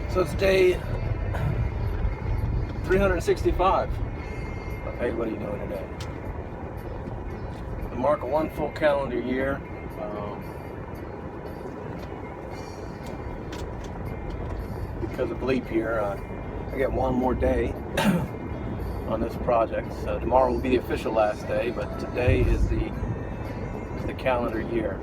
So it's day 365 of Hey, What Are You Doing Today? To mark one full calendar year. Because of leap year, I get one more day on this project. So tomorrow will be the official last day, but today is the calendar year.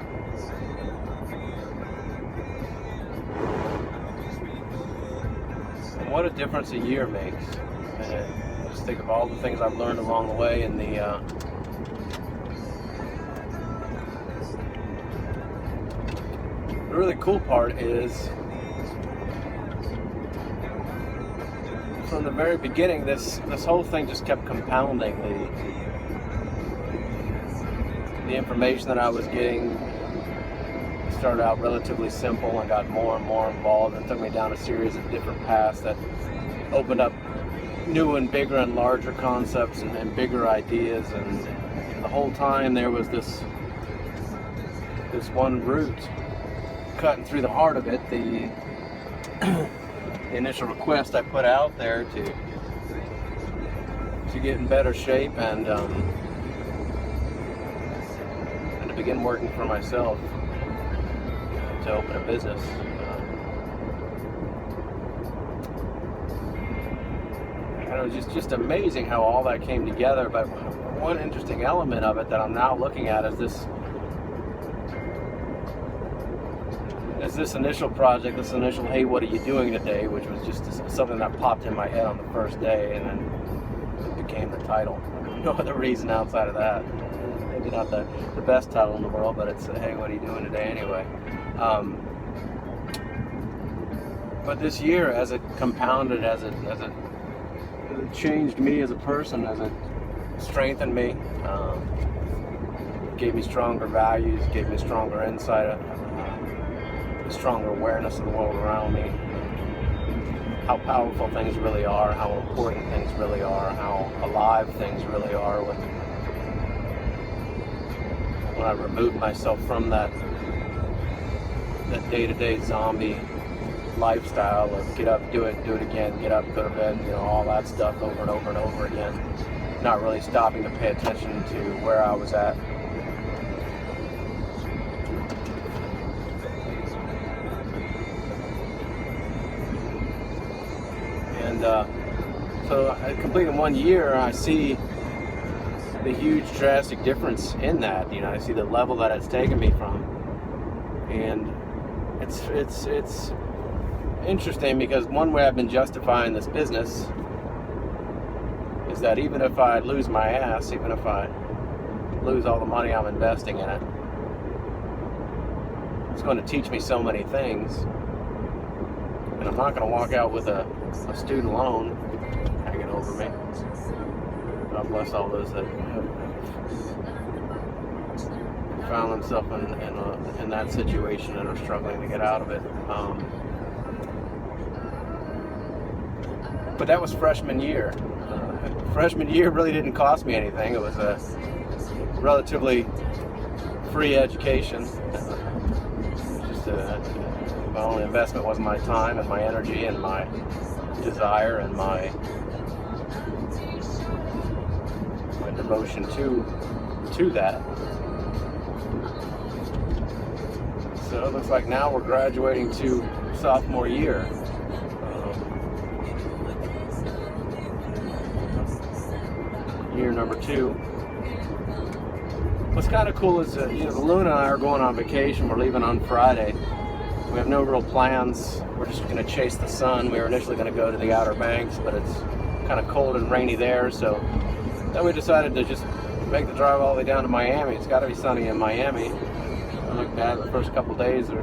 And what a difference a year makes. And just think of all the things I've learned along the way, and the really cool part is, from the very beginning, this whole thing just kept compounding. The information that I was getting started out relatively simple and got more and more involved, and took me down a series of different paths that opened up new and bigger and larger concepts and bigger ideas. And the whole time there was this one route cutting through the heart of it. The initial request I put out there to get in better shape and to begin working for myself, to open a business. And it was just amazing how all that came together. But one interesting element of it that I'm now looking at is this initial project, this initial "Hey, what are you doing today?" which was just something that popped in my head on the first day, and then it became the title. No other reason outside of that. Maybe not the best title in the world, but it's "Hey, what are you doing today?" anyway. But this year, as it compounded, as it changed me as a person, as it strengthened me, gave me stronger values, gave me stronger insight, a stronger awareness of the world around me, how powerful things really are, how important things really are, how alive things really are when I remove myself from that day-to-day zombie lifestyle of get up, do it again, get up, go to bed, all that stuff over and over and over again, not really stopping to pay attention to where I was at. And so I completed 1 year, I see the huge drastic difference in that. I see the level that it's taken me from, and it's interesting because one way I've been justifying this business is that even if I lose my ass, even if I lose all the money I'm investing in it, it's going to teach me so many things, and I'm not going to walk out with a student loan hanging over me. God bless all those that found themselves in that situation and are struggling to get out of it. But that was freshman year. Freshman year really didn't cost me anything. It was a relatively free education. Just my only investment was my time and my energy and my desire and my devotion to that. So it looks like now we're graduating to sophomore year. Year number 2. What's kind of cool is Luna and I are going on vacation. We're leaving on Friday. We have no real plans. We're just going to chase the sun. We were initially going to go to the Outer Banks, but it's kind of cold and rainy there, so then we decided to just make the drive all the way down to Miami. It's got to be sunny in Miami. I looked at the first couple days are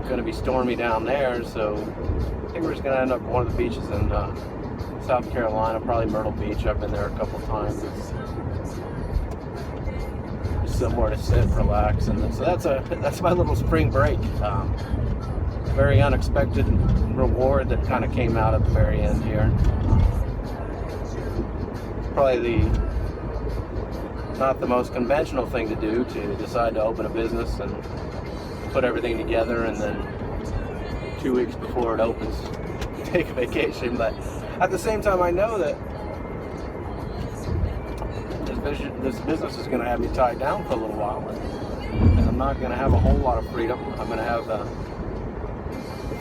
going to be stormy down there, so I think we're just going to end up at one of the beaches in South Carolina, probably Myrtle Beach. I've been there a couple times. It's just somewhere to sit, relax, and so that's my little spring break. Very unexpected reward that kind of came out at the very end here. Probably not the most conventional thing to do, to decide to open a business and put everything together and then 2 weeks before it opens, take a vacation. But at the same time, I know that this business is going to have me tied down for a little while, and I'm not going to have a whole lot of freedom. I'm going to have the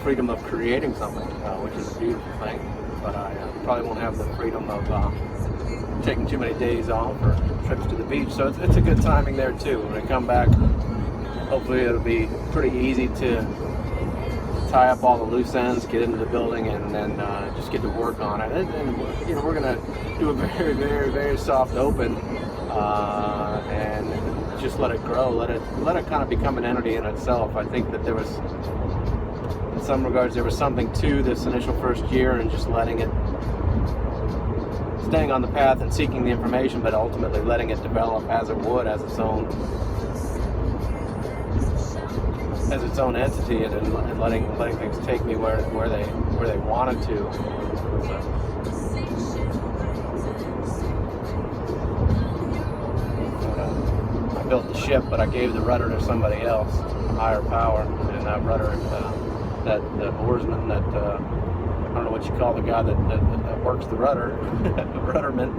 freedom of creating something, which is a beautiful thing, but I probably won't have the freedom of taking too many days off or trips to the beach. So it's a good timing there too. When I come back, hopefully it'll be pretty easy to tie up all the loose ends, get into the building, and then just get to work on it. And you know, we're gonna do a very, very, very soft open, and just let it grow, let it kind of become an entity in itself. I think that there was, in some regards, there was something to this initial first year, and just letting it, staying on the path and seeking the information, but ultimately letting it develop as it would, as its own entity, and letting things take me where they wanted to. I built the ship, but I gave the rudder to somebody else, a higher power, and that rudder, that oarsman, that I don't know what you call the guy that works the rudder, the rudderman.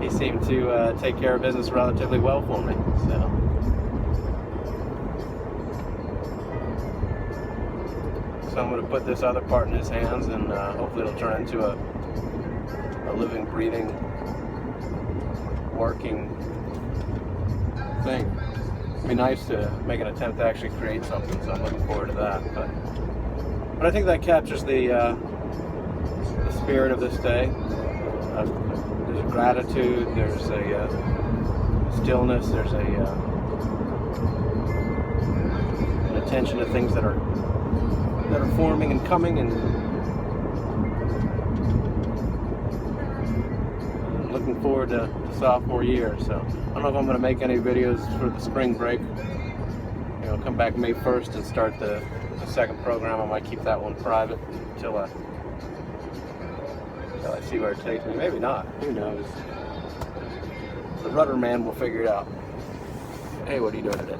He seemed to take care of business relatively well for me. So I'm going to put this other part in his hands, and hopefully it'll turn into a living, breathing, working thing. It'd be nice to make an attempt to actually create something, so I'm looking forward to that. But I think that captures the spirit of this day. There's a gratitude, there's a stillness, there's an attention to things that are forming and coming, and I'm looking forward to sophomore year. So I don't know if I'm going to make any videos for the spring break. You know, come back May 1st and start the second program. I might keep that one private until I see where it takes me. Maybe not. Who knows? The rudder man will figure it out. Hey, what are you doing today?